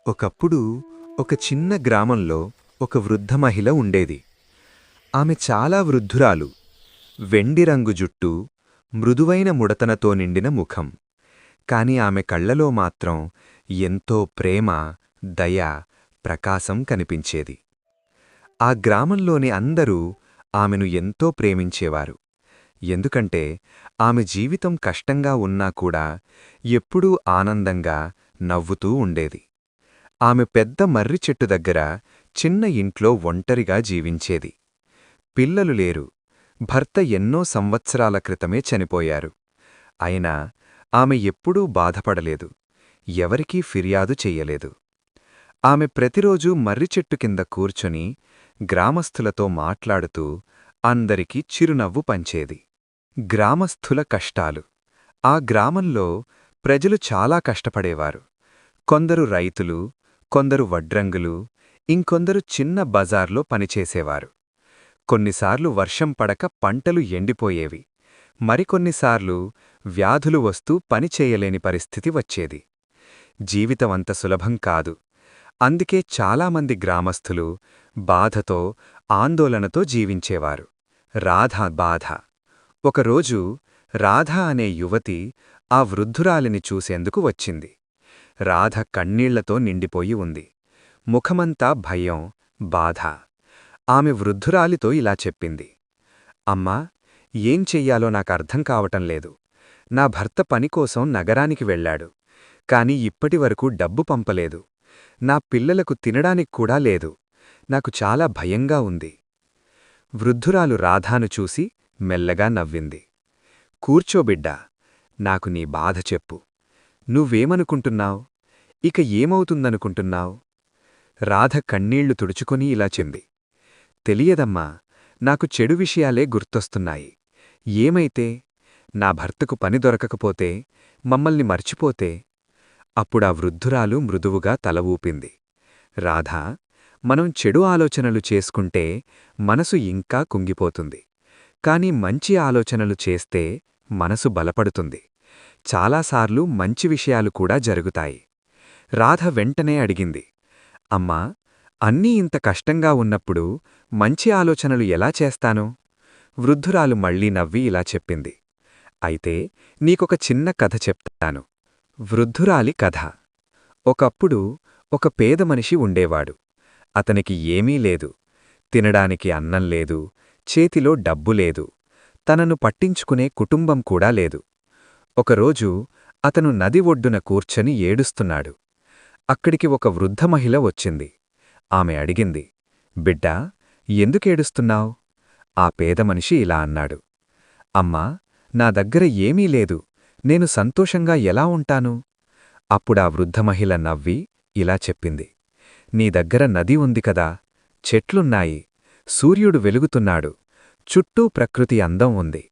ఒకప్పుడు ఒక చిన్న గ్రామంలో ఒక వృద్ధ మహిళ ఉండేది. ఆమె చాలా వృద్ధురాలు. వెండి రంగు జుట్టు, మృదువైన ముడతనతో నిండిన ముఖం. కాని ఆమె కళ్లలో మాత్రం ఎంతో ప్రేమ, దయ, ప్రకాశం కనిపించేది. ఆ గ్రామంలోని అందరూ ఆమెను ఎంతో ప్రేమించేవారు. ఎందుకంటే ఆమె జీవితం కష్టంగా ఉన్నా కూడా ఎప్పుడూ ఆనందంగా, నవ్వుతూ ఉండేది. ఆమె పెద్ద మర్రి చెట్టు దగ్గర చిన్న ఇంట్లో ఒంటరిగా జీవించేది. పిల్లలు లేరు. భర్త ఎన్నో సంవత్సరాల క్రితమే చనిపోయారు. అయినా ఆమె ఎప్పుడూ బాధపడలేదు. ఎవరికీ ఫిర్యాదు చెయ్యలేదు. ఆమె ప్రతిరోజూ మర్రిచెట్టు కింద కూర్చొని గ్రామస్థులతో మాట్లాడుతూ అందరికీ చిరునవ్వు పంచేది. గ్రామస్థుల కష్టాలు. ఆ గ్రామంలో ప్రజలు చాలా కష్టపడేవారు. కొందరు రైతులు, కొందరు వడ్రంగులు, ఇంకొందరు చిన్న బజార్లో పనిచేసేవారు. కొన్నిసార్లు వర్షం పడక పంటలు ఎండిపోయేవి. మరికొన్నిసార్లు వ్యాధులు వస్తూ పనిచేయలేని పరిస్థితి వచ్చేది. జీవితమంత సులభం కాదు. అందుకే చాలామంది గ్రామస్థులు బాధతో, ఆందోళనతో జీవించేవారు. రాధ బాధ. ఒకరోజు రాధ అనే యువతి ఆ వృద్ధురాలిని చూసేందుకు వచ్చింది. రాధ కన్నీళ్లతో నిండిపోయి ఉంది. ముఖమంతా భయం, బాధ. ఆమె వృద్ధురాలితో ఇలా చెప్పింది. అమ్మా, ఏం చెయ్యాలో నాకర్థం కావటంలేదు. నా భర్త పనికోసం నగరానికి వెళ్ళాడు. కాని ఇప్పటివరకు డబ్బు పంపలేదు. నా పిల్లలకు తినడానికి కూడా లేదు. నాకు చాలా భయంగా ఉంది. వృద్ధురాలు రాధాను చూసి మెల్లగా నవ్వింది. కూర్చోబిడ్డా, నాకు నీ బాధ చెప్పు. నువ్వేమనుకుంటున్నావ్? ఇక ఏమవుతుందనుకుంటున్నావ్? రాధ కన్నీళ్లు తుడుచుకొని ఇలా చెంది. తెలియదమ్మా, నాకు చెడు విషయాలే గుర్తొస్తున్నాయి. ఏమైతే? నా భర్తకు పని దొరకకపోతే, మమ్మల్ని మర్చిపోతే? అప్పుడా వృద్ధురాలు మృదువుగా తల ఊపింది. రాధా, మనం చెడు ఆలోచనలు చేసుకుంటే మనసు ఇంకా కుంగిపోతుంది. కాని మంచి ఆలోచనలు చేస్తే మనసు బలపడుతుంది. చాలాసార్లు మంచి విషయాలు కూడా జరుగుతాయి. రాధ వెంటనే అడిగింది. అమ్మా, అన్నీ ఇంత కష్టంగా ఉన్నప్పుడు మంచి ఆలోచనలు ఎలా చేస్తాను? వృద్ధురాలు మళ్లీ నవ్వి ఇలా చెప్పింది. అయితే నీకొక చిన్న కథ చెప్తాను. వృద్ధురాలి కథ. ఒకప్పుడు ఒక పేద మనిషి ఉండేవాడు. అతనికి ఏమీ లేదు. తినడానికి అన్నం లేదు, చేతిలో డబ్బు లేదు, తనను పట్టించుకునే కుటుంబం కూడా లేదు. ఒకరోజు అతను నది ఒడ్డున కూర్చొని ఏడుస్తున్నాడు. అక్కడికి ఒక వృద్ధ మహిళ వచ్చింది. ఆమె అడిగింది. బిడ్డా, ఎందుకేడుస్తున్నావ్? ఆ పేదమనిషి ఇలా అన్నాడు. అమ్మా, నా దగ్గర ఏమీ లేదు. నేను సంతోషంగా ఎలా ఉంటాను? అప్పుడా వృద్ధ మహిళ నవ్వి ఇలా చెప్పింది. నీ దగ్గర నది ఉంది కదా, చెట్లున్నాయి, సూర్యుడు వెలుగుతున్నాడు, చుట్టూ ప్రకృతి అందం ఉంది.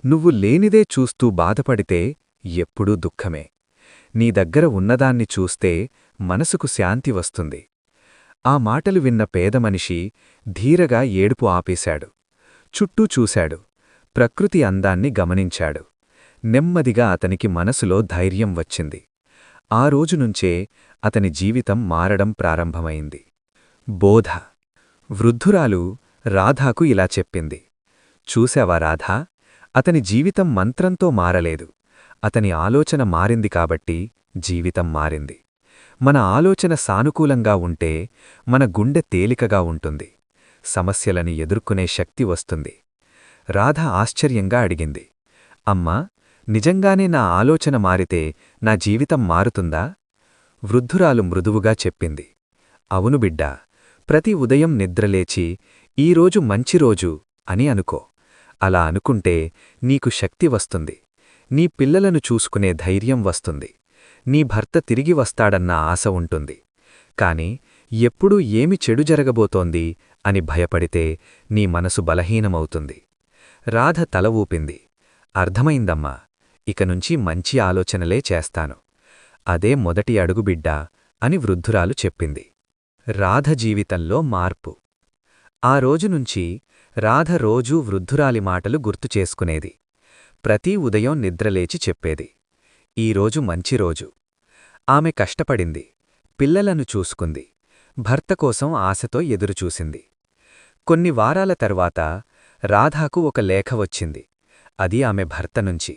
నువ్వు లేనిదే చూస్తూ బాధపడితే ఎప్పుడూ దుఃఖమే. నీ దగ్గర ఉన్నదాన్ని చూస్తే మనసుకు శాంతి వస్తుంది. ఆ మాటలు విన్న పేదమనిషి ధీరగా ఏడుపు ఆపేశాడు. చుట్టూ చూశాడు. ప్రకృతి అందాన్ని గమనించాడు. నెమ్మదిగా అతనికి మనసులో ధైర్యం వచ్చింది. ఆ రోజునుంచే అతని జీవితం మారడం ప్రారంభమైంది. బోధ. వృద్ధురాలు రాధాకు ఇలా చెప్పింది. చూశావా రాధా, అతని జీవితం మంత్రంతో మారలేదు. అతని ఆలోచన మారింది కాబట్టి జీవితం మారింది. మన ఆలోచన సానుకూలంగా ఉంటే మన గుండె తేలికగా ఉంటుంది. సమస్యలని ఎదుర్కొనే శక్తి వస్తుంది. రాధ ఆశ్చర్యంగా అడిగింది. అమ్మా, నిజంగానే నా ఆలోచన మారితే నా జీవితం మారుతుందా? వృద్ధురాలు మృదువుగా చెప్పింది. అవును బిడ్డా, ప్రతి ఉదయం నిద్రలేచి ఈరోజు మంచి రోజు అని అనుకో. అలా అనుకుంటే నీకు శక్తి వస్తుంది. నీ పిల్లలను చూసుకునే ధైర్యం వస్తుంది. నీ భర్త తిరిగి వస్తాడన్న ఆశ ఉంటుంది. కాని ఎప్పుడూ ఏమి చెడు జరగబోతోంది అని భయపడితే నీ మనసు బలహీనమవుతుంది. రాధ తల ఊపింది. అర్థమైందమ్మా, ఇకనుంచి మంచి ఆలోచనలే చేస్తాను. అదే మొదటి అడుగు బిడ్డా అని వృద్ధురాలు చెప్పింది. రాధ జీవితంలో మార్పు. ఆ రోజునుంచి రాధ రోజూ వృద్ధురాలి మాటలు గుర్తుచేసుకునేది. ప్రతి ఉదయం నిద్రలేచి చెప్పేది. ఈరోజు మంచి రోజు. ఆమె కష్టపడింది. పిల్లలను చూసుకుంది. భర్త కోసం ఆశతో ఎదురుచూసింది. కొన్ని వారాల తర్వాత రాధాకు ఒక లేఖ వచ్చింది. అది ఆమె భర్త నుంచి.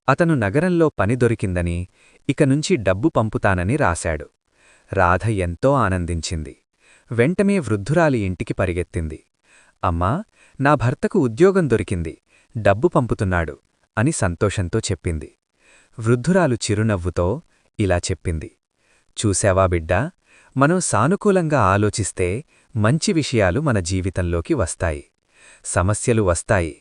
అతను నగరంలో పని దొరికిందని, ఇకనుంచి డబ్బు పంపుతానని రాశాడు. రాధ ఎంతో ఆనందించింది. వెంటనే వృద్ధురాలి ఇంటికి పరిగెత్తింది. అమ్మా, నా భర్తకు ఉద్యోగం దొరికింది, డబ్బు పంపుతున్నాడు అని సంతోషంతో చెప్పింది. వృద్ధురాలు చిరునవ్వుతో ఇలా చెప్పింది. చూశావా బిడ్డా, మనం సానుకూలంగా ఆలోచిస్తే మంచి విషయాలు మన జీవితంలోకి వస్తాయి. సమస్యలు వస్తాయి,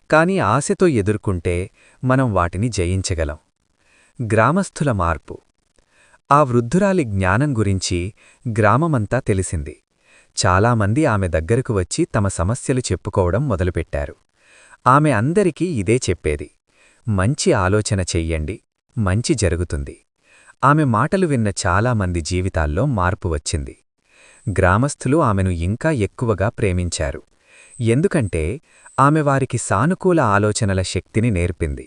కాని ఆశతో ఎదుర్కొంటే మనం వాటిని జయించగలం. గ్రామస్థుల మార్పు. ఆ వృద్ధురాలి జ్ఞానం గురించి గ్రామమంతా తెలిసింది. చాలామంది ఆమె దగ్గరకు వచ్చి తమ సమస్యలు చెప్పుకోవడం మొదలుపెట్టారు. ఆమె అందరికీ ఇదే చెప్పేది. మంచి ఆలోచన చెయ్యండి, మంచి జరుగుతుంది. ఆమె మాటలు విన్న చాలామంది జీవితాల్లో మార్పు వచ్చింది. గ్రామస్థులు ఆమెను ఇంకా ఎక్కువగా ప్రేమించారు. ఎందుకంటే ఆమె వారికి సానుకూల ఆలోచనల శక్తిని నేర్పింది.